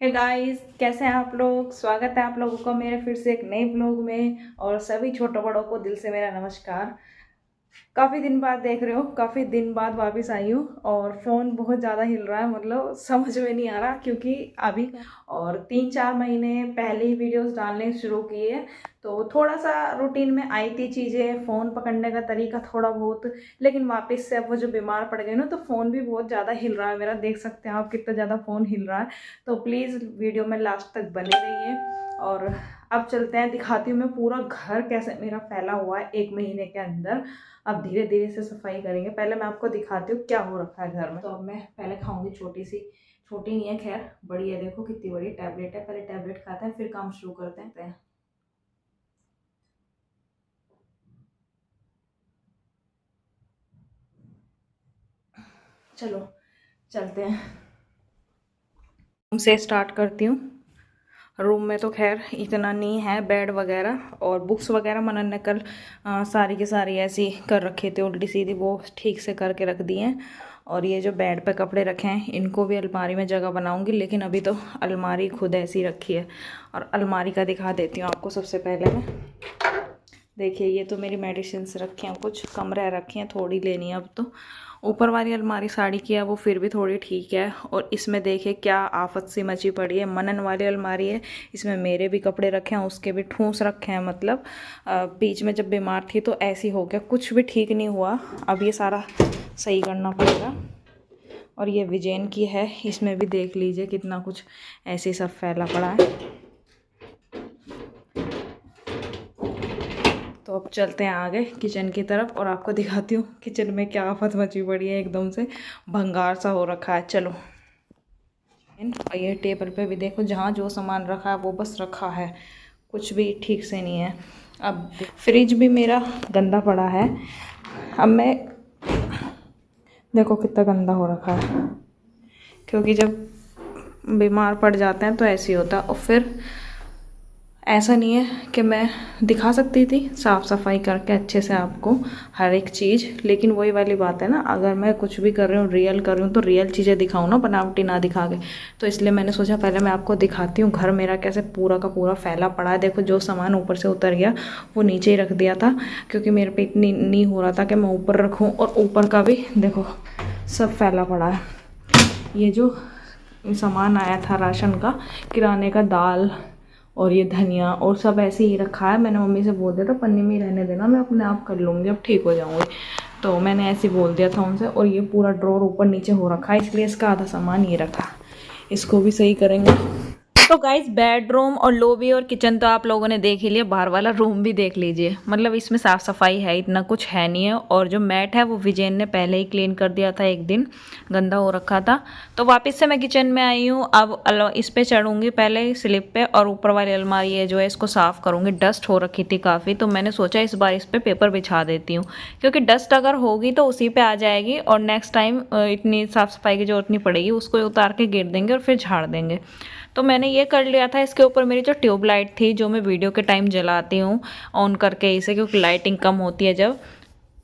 Hey guys, कैसे हैं आप लोग। स्वागत है आप लोगों का मेरे फिर से एक नए ब्लॉग में। और सभी छोटों बड़ों को दिल से मेरा नमस्कार। काफ़ी दिन बाद देख रहे हो, काफ़ी दिन बाद वापस आई हूँ और फ़ोन बहुत ज़्यादा हिल रहा है, मतलब समझ में नहीं आ रहा क्योंकि अभी और 3-4 महीने पहले ही वीडियोस डालने शुरू किए। तो थोड़ा सा रूटीन में आई थी चीज़ें, फ़ोन पकड़ने का तरीका थोड़ा बहुत, लेकिन वापस से अब वो जो बीमार पड़ गए ना, तो फ़ोन भी बहुत ज़्यादा हिल रहा है मेरा। देख सकते हैं आप कितना ज़्यादा फ़ोन हिल रहा है। तो प्लीज़ वीडियो में लास्ट तक बने रहिए। और अब चलते हैं, दिखाती हूँ मैं पूरा घर कैसे मेरा फैला हुआ है 1 महीने के अंदर। अब धीरे धीरे से सफाई करेंगे। पहले मैं आपको दिखाती हूँ क्या हो रखा है घर में। तो अब मैं पहले खाऊंगी छोटी सी, छोटी नहीं है खैर, बड़ी है। देखो कितनी बड़ी टैबलेट है। पहले टैबलेट खाते हैं फिर काम शुरू करते हैं। चलो चलते हैं, रूम से स्टार्ट करती हूँ। रूम में तो खैर इतना नहीं है, बेड वगैरह और बुक्स वगैरह मनन ने कल सारी की सारी ऐसी कर रखे थे उल्टी सीधी, वो ठीक से करके रख दिए हैं। और ये जो बेड पे कपड़े रखे हैं इनको भी अलमारी में जगह बनाऊंगी, लेकिन अभी तो अलमारी खुद ऐसी रखी है। और अलमारी का दिखा देती हूँ आपको सबसे पहले मैं। देखिए ये तो मेरी मेडिसिन्स रखी हैं, कुछ कम रह रखी हैं, थोड़ी लेनी है अब तो। ऊपर वाली अलमारी साड़ी की है, वो फिर भी थोड़ी ठीक है। और इसमें देखिए क्या आफत सी मची पड़ी है। मनन वाली अलमारी है, इसमें मेरे भी कपड़े रखे हैं, उसके भी ठूंस रखे हैं। मतलब बीच में जब बीमार थी तो ऐसी हो गया, कुछ भी ठीक नहीं हुआ। अब ये सारा सही करना पड़ेगा। और ये विजयन की है, इसमें भी देख लीजिए कितना कुछ ऐसे सब फैला पड़ा है। तो अब चलते हैं आगे किचन की तरफ और आपको दिखाती हूँ किचन में क्या आफत मची पड़ी है, एकदम से भंगार सा हो रखा है। चलो, और ये टेबल पे भी देखो, जहाँ जो सामान रखा है वो बस रखा है, कुछ भी ठीक से नहीं है। अब फ्रिज भी मेरा गंदा पड़ा है। अब मैं देखो कितना गंदा हो रखा है, क्योंकि जब बीमार पड़ जाते हैं तो ऐसे ही होता है। और फिर ऐसा नहीं है कि मैं दिखा सकती थी साफ़ सफाई करके अच्छे से आपको हर एक चीज़, लेकिन वही वाली बात है ना, अगर मैं कुछ भी कर रही हूँ, रियल कर रही हूँ, तो रियल चीज़ें दिखाऊँ ना, बनावटी ना दिखा के। तो इसलिए मैंने सोचा पहले मैं आपको दिखाती हूँ घर मेरा कैसे पूरा का पूरा फैला पड़ा है। देखो जो सामान ऊपर से उतर गया वो नीचे ही रख दिया था, क्योंकि मेरे पे इतनी नहीं हो रहा था कि मैं ऊपर रखूँ। और ऊपर का भी देखो सब फैला पड़ा है। ये जो सामान आया था राशन का, किराने का, दाल और ये धनिया और सब ऐसे ही रखा है। मैंने मम्मी से बोल दिया था पन्नी में ही रहने देना, मैं अपने आप कर लूँगी, अब ठीक हो जाऊँगी। तो मैंने ऐसे बोल दिया था उनसे। और ये पूरा ड्रॉर ऊपर नीचे हो रखा है, इसलिए इसका आधा सामान ये रखा, इसको भी सही करेंगे। तो गाइस बेडरूम और लॉबी और किचन तो आप लोगों ने देख ही लिया, बाहर वाला रूम भी देख लीजिए। मतलब इसमें साफ सफाई है, इतना कुछ है नहीं है। और जो मैट है वो विजयन ने पहले ही क्लीन कर दिया था, एक दिन गंदा हो रखा था। तो वापस से मैं किचन में आई हूँ। अब इस पे चढ़ूंगी पहले स्लिप पे, और ऊपर वाली अलमारी है जो है इसको साफ करूंगी। डस्ट हो रखी थी काफ़ी, तो मैंने सोचा इस बार इस पर पेपर बिछा देती हूँ, क्योंकि डस्ट अगर होगी तो उसी पे आ जाएगी और नेक्स्ट टाइम इतनी साफ सफाई की जरूरत नहीं पड़ेगी। उसको उतार के गिर देंगे और फिर झाड़ देंगे। तो मैंने ये कर लिया था। इसके ऊपर मेरी जो ट्यूबलाइट थी, जो मैं वीडियो के टाइम जलाती हूँ ऑन करके इसे, क्योंकि लाइटिंग कम होती है जब,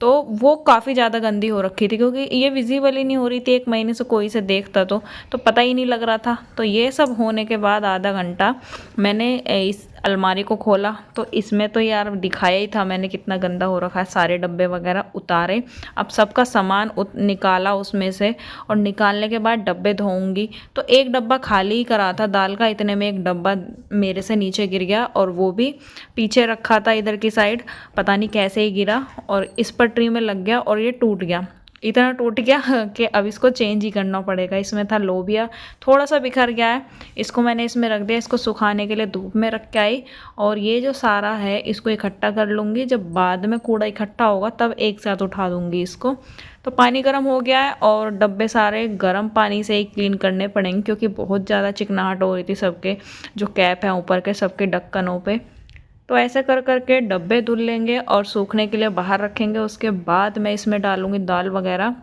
तो वो काफ़ी ज़्यादा गंदी हो रखी थी, क्योंकि ये विजिबल ही नहीं हो रही थी 1 महीने से। कोई से देखता तो पता ही नहीं लग रहा था। तो ये सब होने के बाद आधा घंटा मैंने इस अलमारी को खोला, तो इसमें तो यार दिखाया ही था मैंने कितना गंदा हो रखा है। सारे डब्बे वगैरह उतारे, अब सबका सामान निकाला उसमें से, और निकालने के बाद डब्बे धोऊंगी। तो एक डब्बा खाली ही करा था दाल का, इतने में एक डब्बा मेरे से नीचे गिर गया, और वो भी पीछे रखा था इधर की साइड, पता नहीं कैसे ही गिरा और इस पटरी में लग गया और ये टूट गया। इतना टूट गया कि अब इसको चेंज ही करना पड़ेगा। इसमें था लोबिया, थोड़ा सा बिखर गया है, इसको मैंने इसमें रख दिया। इसको सुखाने के लिए धूप में रख के आई। और ये जो सारा है इसको इकट्ठा कर लूँगी, जब बाद में कूड़ा इकट्ठा होगा तब एक साथ उठा दूँगी इसको। तो पानी गर्म हो गया है और डब्बे सारे गर्म पानी से ही क्लीन करने पड़ेंगे, क्योंकि बहुत ज़्यादा चिकनाहट हो रही थी सबके जो कैप है ऊपर के सबके ढक्कनों पे। तो ऐसे कर करके डब्बे धुल लेंगे और सूखने के लिए बाहर रखेंगे। उसके बाद मैं इसमें डालूंगी दाल वगैरह।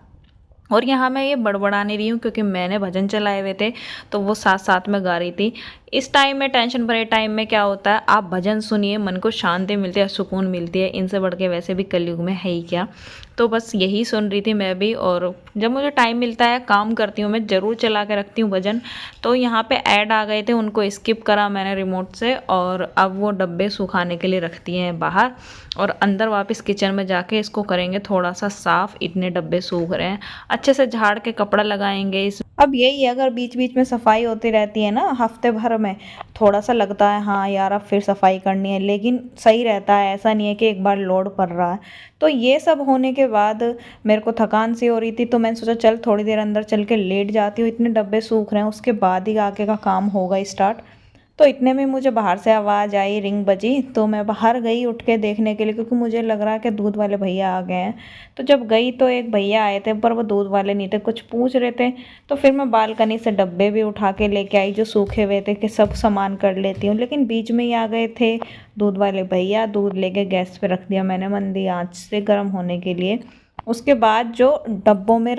और यहाँ मैं ये बड़बड़ा नहीं रही हूँ, क्योंकि मैंने भजन चलाए हुए थे तो वो साथ साथ में गा रही थी। इस टाइम में, टेंशन भरे टाइम में क्या होता है, आप भजन सुनिए, मन को शांति मिलती है, सुकून मिलती है। इनसे बढ़ के वैसे भी कलयुग में है ही क्या। तो बस यही सुन रही थी मैं भी, और जब मुझे टाइम मिलता है काम करती हूँ मैं, ज़रूर चला के रखती हूँ भजन। तो यहाँ पे ऐड आ गए थे, उनको स्किप करा मैंने रिमोट से, और अब वो डब्बे सुखाने के लिए रख दिए हैं बाहर, और अंदर वापस किचन में जाके इसको करेंगे थोड़ा सा साफ़। इतने डब्बे सूख रहे हैं, अच्छे से झाड़ के कपड़ा लगाएंगे इस। अब यही है, अगर बीच बीच में सफाई होती रहती है ना हफ्ते भर में, थोड़ा सा लगता है हाँ यार अब फिर सफाई करनी है, लेकिन सही रहता है, ऐसा नहीं है कि एक बार लोड पड़ रहा है। तो ये सब होने के बाद मेरे को थकान सी हो रही थी, तो मैंने सोचा चल थोड़ी देर अंदर चल के लेट जाती हूँ, इतने डब्बे सूख रहे हैं, उसके बाद ही आगे का काम होगा स्टार्ट। तो इतने में मुझे बाहर से आवाज़ आई, रिंग बजी, तो मैं बाहर गई उठ के देखने के लिए, क्योंकि मुझे लग रहा कि दूध वाले भैया आ गए हैं। तो जब गई तो एक भैया आए थे, पर वो दूध वाले नहीं थे, कुछ पूछ रहे थे। तो फिर मैं बालकनी से डब्बे भी उठा के लेके आई जो सूखे हुए थे, कि सब सामान कर लेती हूँ। लेकिन बीच में ही आ गए थे दूध वाले भैया, दूध लेके गैस पे रख दिया मैंने मंदी आँच से गर्म होने के लिए। उसके बाद जो डब्बों में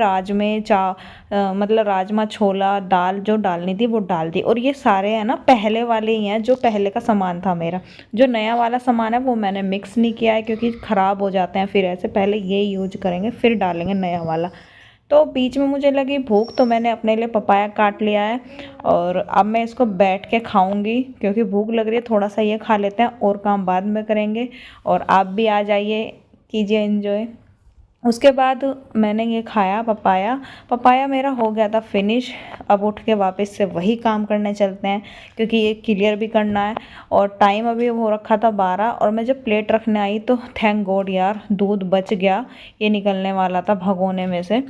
मतलब राजमा, छोला, दाल जो डालनी थी वो डाल दी। और ये सारे है ना पहले वाले ही हैं, जो पहले का सामान था मेरा। जो नया वाला सामान है वो मैंने मिक्स नहीं किया है, क्योंकि ख़राब हो जाते हैं फिर ऐसे, पहले ये यूज करेंगे फिर डालेंगे नया वाला। तो बीच में मुझे लगी भूख, तो मैंने अपने लिए पपाया काट लिया है, और अब मैं इसको बैठ के खाऊंगी, क्योंकि भूख लग रही है। थोड़ा सा ये खा लेते हैं और काम बाद में करेंगे, और आप भी आ जाइए, कीजिए एंजॉय। उसके बाद मैंने ये खाया पपाया। पपाया मेरा हो गया था फिनिश। अब उठ के वापस से वही काम करने चलते हैं, क्योंकि ये क्लियर भी करना है। और टाइम अभी हो रखा था 12, और मैं जब प्लेट रखने आई तो थैंक गॉड यार दूध बच गया, ये निकलने वाला था भगोने में से।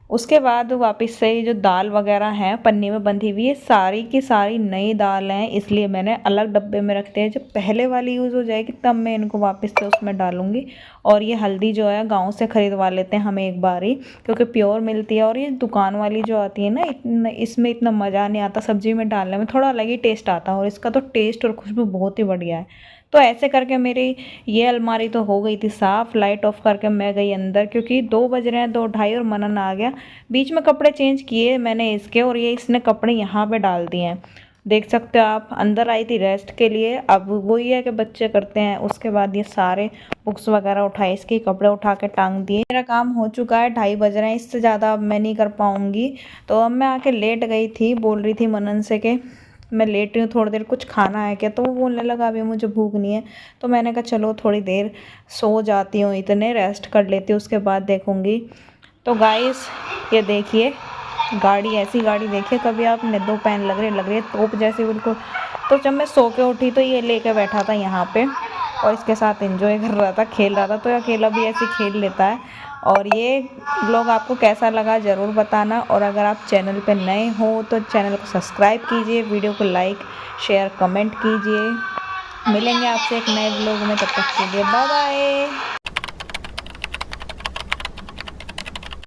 उसके बाद वापस से जो दाल वगैरह हैं पन्नी में बंधी हुई, ये सारी की सारी नई दाल हैं, इसलिए मैंने अलग डब्बे में रखते हैं। जब पहले वाली यूज़ हो जाएगी तब मैं इनको वापस से उसमें डालूंगी। और ये हल्दी जो है गांव से ख़रीदवा लेते हैं हम एक बार ही, क्योंकि प्योर मिलती है। और ये दुकान वाली जो आती है ना, इसमें इतना मज़ा नहीं आता, सब्ज़ी में डालने में थोड़ा अलग ही टेस्ट आता है, और इसका तो टेस्ट और खुशबू बहुत ही बढ़िया है। तो ऐसे करके मेरी ये अलमारी तो हो गई थी साफ़। लाइट ऑफ करके मैं गई अंदर, क्योंकि 2 बज रहे हैं, 2:30, और मनन आ गया। बीच में कपड़े चेंज किए मैंने इसके, और ये इसने कपड़े यहाँ पे डाल दिए हैं, देख सकते हो आप। अंदर आई थी रेस्ट के लिए, अब वही है कि बच्चे करते हैं। उसके बाद ये सारे बुक्स वगैरह उठाए, इसके कपड़े उठा के टांग दिए। मेरा काम हो चुका है, 2:30 बज रहे हैं, इससे ज़्यादा अब मैं नहीं कर पाऊँगी। तो अब मैं आके लेट गई थी, बोल रही थी मनन से कि मैं लेट रही हूँ, थोड़ी देर कुछ खाना है क्या। तो वो बोलने लगा अभी मुझे भूख नहीं है। तो मैंने कहा चलो थोड़ी देर सो जाती हूँ, इतने रेस्ट कर लेती हूँ, उसके बाद देखूँगी। तो गाइस ये देखिए, गाड़ी, ऐसी गाड़ी देखिए कभी आपने, 2 पैन लग रही है तोप जैसी बिल्कुल। तो जब मैं सो के उठी तो ये लेके बैठा था यहाँ पे, और इसके साथ एंजॉय कर रहा था, खेल रहा था। तो अकेला भी ऐसे खेल लेता है। और ये ब्लॉग आपको कैसा लगा ज़रूर बताना, और अगर आप चैनल पे नए हो तो चैनल को सब्सक्राइब कीजिए, वीडियो को लाइक शेयर कमेंट कीजिए। मिलेंगे आपसे एक नए ब्लॉग में, तब तक के लिए बाय बाय।